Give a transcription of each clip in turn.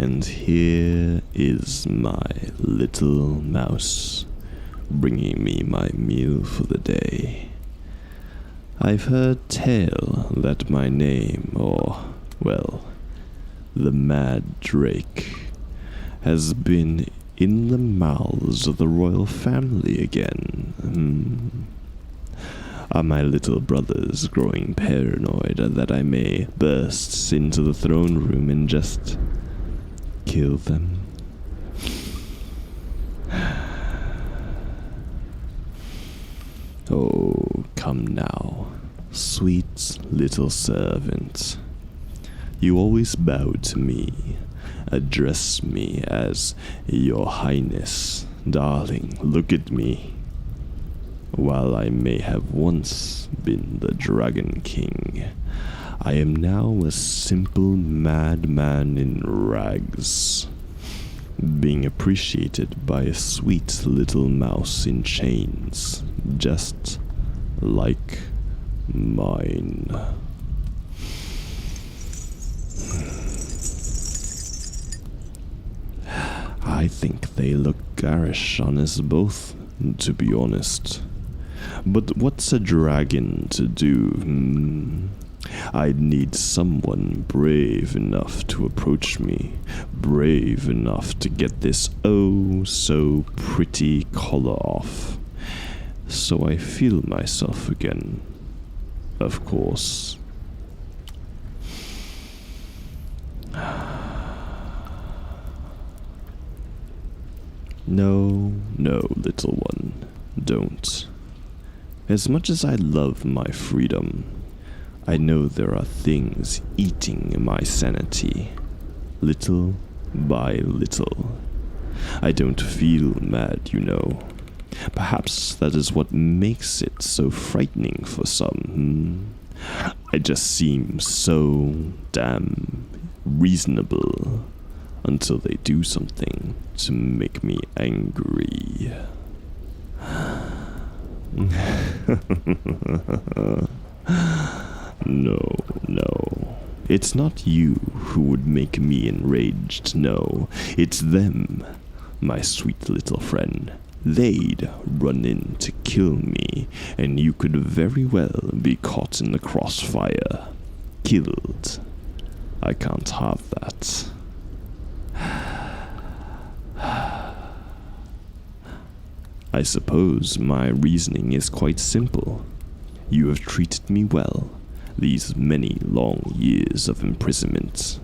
And here is my little mouse, bringing me my meal for the day. I've heard tell that my name, or, well, the Mad Drake, has been in the mouths of the royal family again. Are my little brothers growing paranoid that I may burst into the throne room and just kill them? Oh, come now, sweet little servant. You always bow to me, address me as Your Highness. Darling, look at me. While I may have once been the Dragon King, I am now a simple madman in rags, being appreciated by a sweet little mouse in chains, just like mine. I think they look garish on us both, to be honest. But what's a dragon to do? I'd need someone brave enough to approach me, brave enough to get this oh-so-pretty collar off. So I feel myself again, of course. No, little one, don't. As much as I love my freedom, I know there are things eating my sanity, little by little. I don't feel mad, you know. Perhaps that is what makes it so frightening for some. I just seem so damn reasonable until they do something to make me angry. No. It's not you who would make me enraged, no. It's them, my sweet little friend. They'd run in to kill me, and you could very well be caught in the crossfire. Killed. I can't have that. I suppose my reasoning is quite simple. You have treated me well these many long years of imprisonment.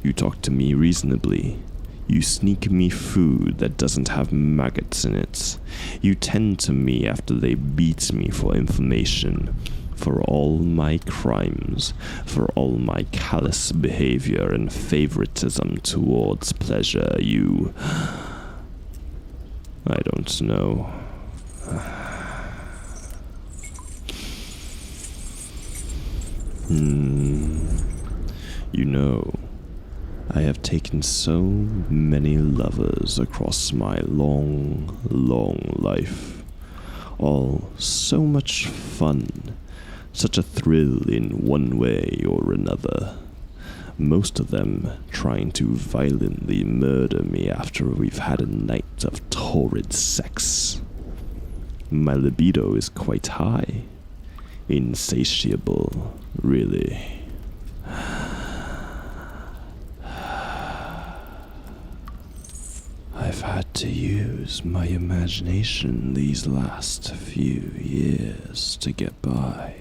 You talk to me reasonably. You sneak me food that doesn't have maggots in it. You tend to me after they beat me for information. For all my crimes, for all my callous behavior and favoritism towards pleasure, you... I don't know. You know, I have taken so many lovers across my long life. All so much fun, such a thrill in one way or another. Most of them trying to violently murder me after we've had a night of torrid sex. My libido is quite high. Insatiable, really. I've had to use my imagination these last few years to get by.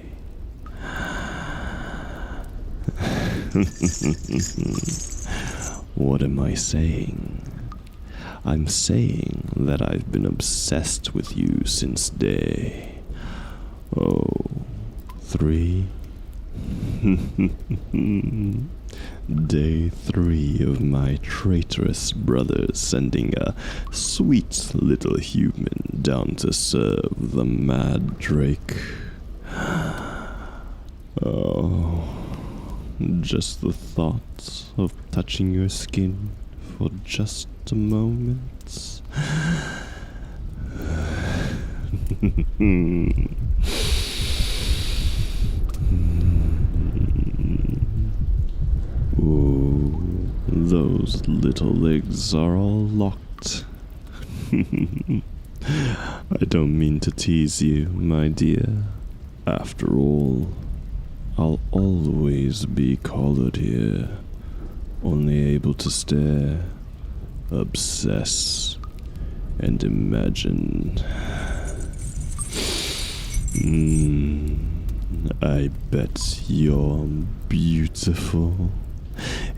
What am I saying? I'm saying that I've been obsessed with you since day... 3? Day 3 of my traitorous brother sending a sweet little human down to serve the Mad Drake. Oh, just the thought of touching your skin for just a moment. Ooh, those legs are all locked. I don't mean to tease you, my dear. After all, I'll always be collared here, only able to stare, obsess, and imagine. I bet you're beautiful,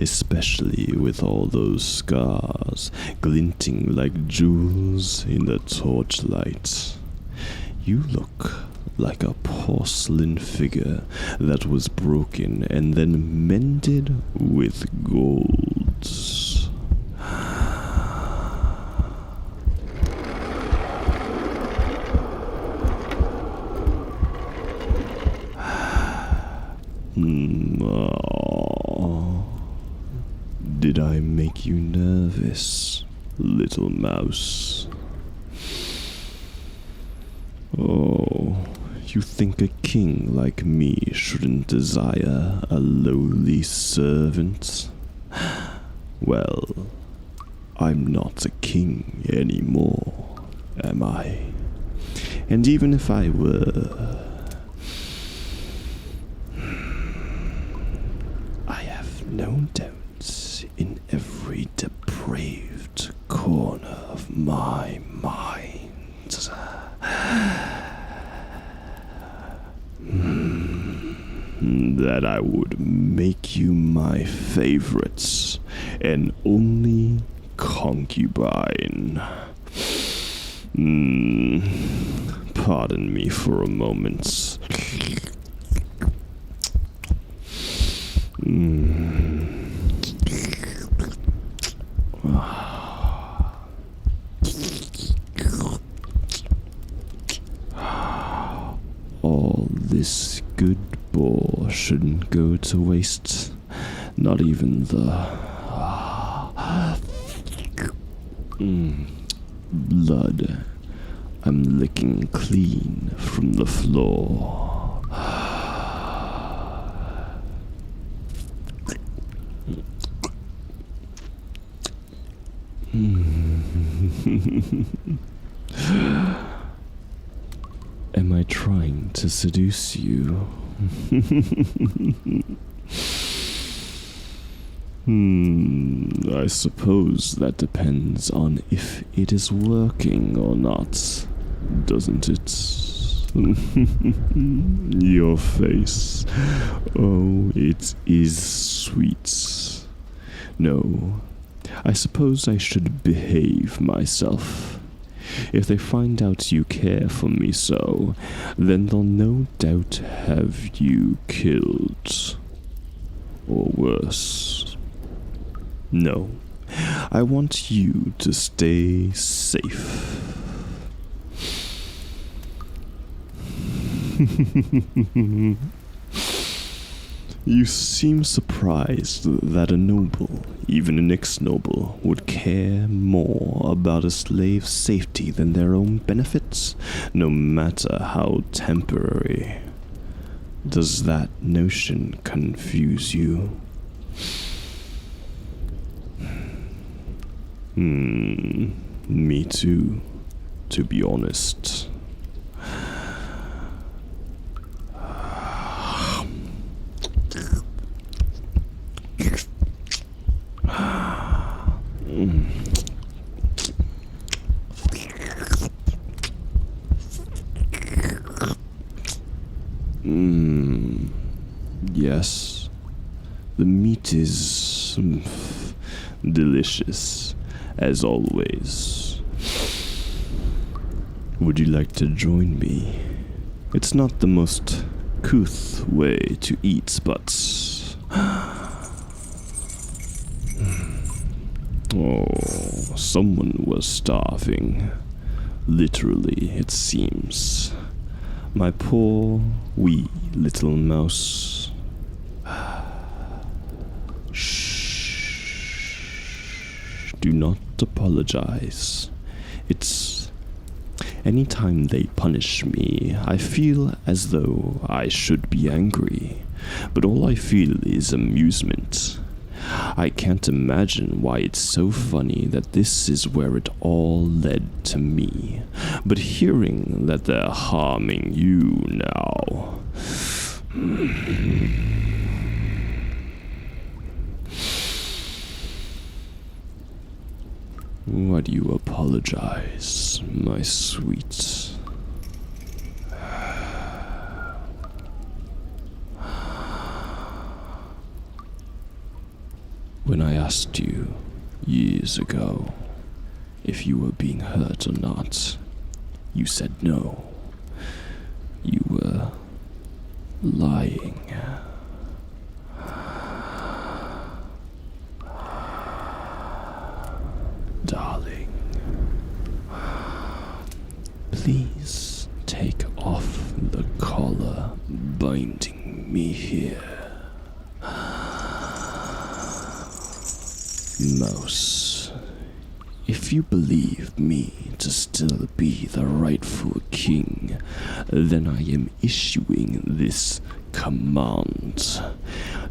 especially with all those scars glinting like jewels in the torchlight. You look like a porcelain figure that was broken and then mended with gold. Did I make you nervous, little mouse? Oh, you think a king like me shouldn't desire a lowly servant? Well, I'm not a king anymore, am I? And even if I were, I have no doubt in every depraved corner of my mind that I would make you my favorite and only concubine. Pardon me for a moment. All this good boar shouldn't go to waste. Not even the blood I'm licking clean from the floor. Am I trying to seduce you? I suppose that depends on if it is working or not, doesn't it? Your face. Oh, it is sweet. No, I suppose I should behave myself. If they find out you care for me so, then they'll no doubt have you killed. Or worse. No, I want you to stay safe. You seem surprised that a noble, even an ex-noble, would care more about a slave's safety than their own benefits, no matter how temporary. Does that notion confuse you? Me too, to be honest. Yes, the meat is delicious, as always. Would you like to join me? It's not the most couth way to eat, but oh, someone was starving. Literally, it seems. My poor, wee little mouse. Shh. Do not apologize. It's... anytime they punish me, I feel as though I should be angry. But all I feel is amusement. I can't imagine why it's so funny that this is where it all led to me. But hearing that they're harming you now... Why do you apologize, my sweet? When I asked you years ago if you were being hurt or not, you said no. You were lying. Darling, please take off the collar binding me here. Mouse, if you believe me to still be the rightful king, then I am issuing this command.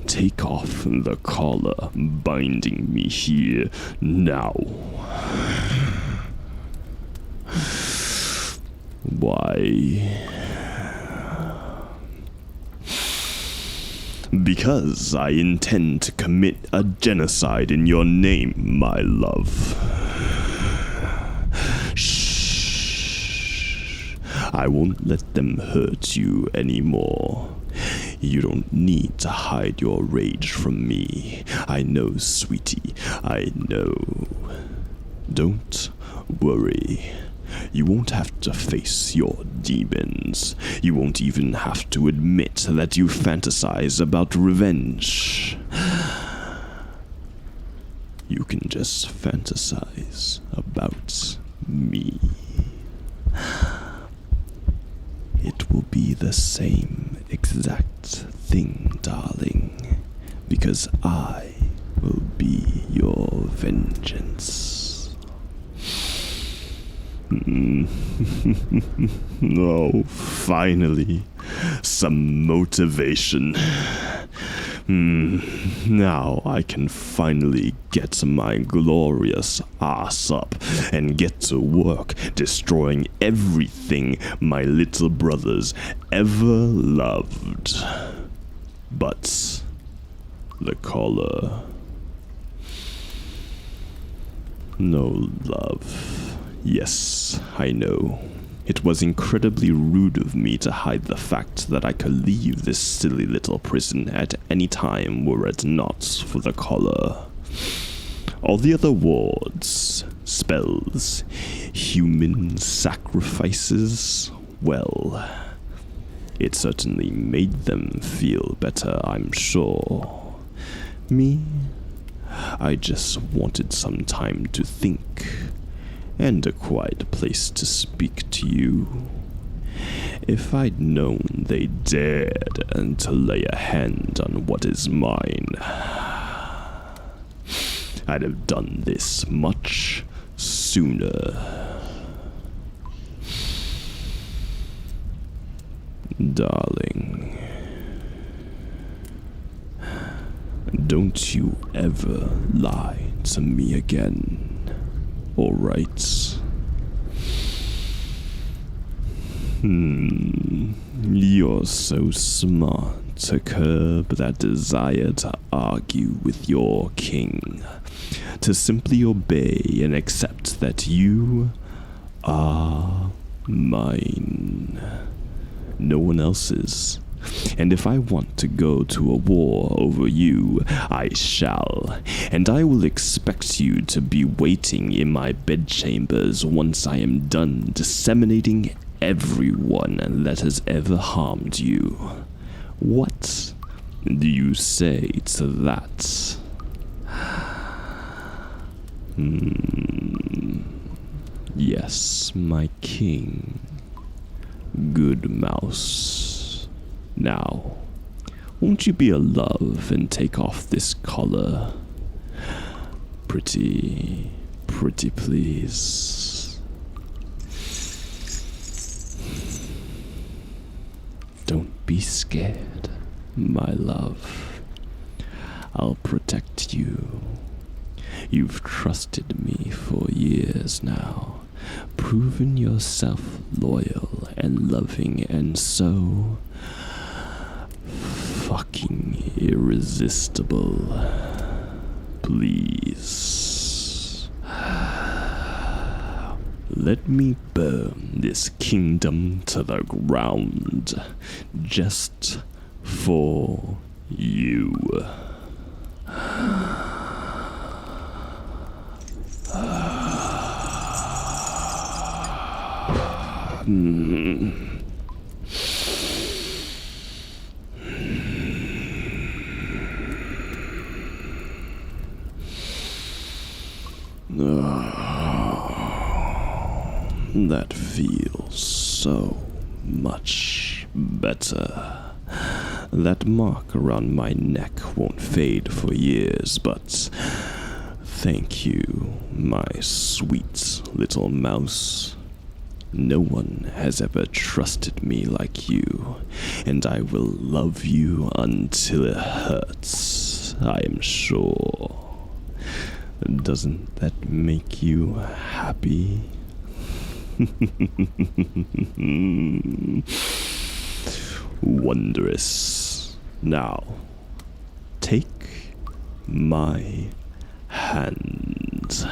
Take off the collar binding me here now. Why? Because I intend to commit a genocide in your name, my love. Shh. I won't let them hurt you anymore. You don't need to hide your rage from me. I know, sweetie, I know. Don't worry. You won't have to face your demons. You won't even have to admit that you fantasize about revenge. You can just fantasize about me. It will be the same exact thing, darling, because I will be your vengeance. Oh, finally, some motivation. Now I can finally get my glorious ass up and get to work destroying everything my little brothers ever loved. But the collar. No love. Yes, I know. It was incredibly rude of me to hide the fact that I could leave this silly little prison at any time were it not for the collar. All the other wards, spells, human sacrifices, well, it certainly made them feel better, I'm sure. Me, I just wanted some time to think. And a quiet place to speak to you. If I'd known they dared to lay a hand on what is mine, I'd have done this much sooner. Darling, don't you ever lie to me again. All right. You're so smart to curb that desire to argue with your king, to simply obey and accept that you are mine, no one else's. And if I want to go to a war over you, I shall. And I will expect you to be waiting in my bedchambers once I am done disseminating everyone that has ever harmed you. What do you say to that? Yes, my king. Good mouse. Now, won't you be a love and take off this collar? Pretty please. Don't be scared, my love. I'll protect you. You've trusted me for years now, proven yourself loyal and loving and so fucking irresistible. Please, let me burn this kingdom to the ground just for you. That feels so much better. That mark around my neck won't fade for years, but thank you, my sweet little mouse. No one has ever trusted me like you, and I will love you until it hurts, I am sure. Doesn't that make you happy? Wondrous. Now, take my hand.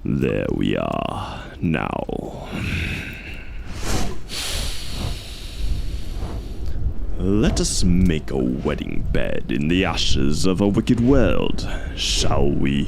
There we are. Now, let us make a wedding bed in the ashes of a wicked world, shall we?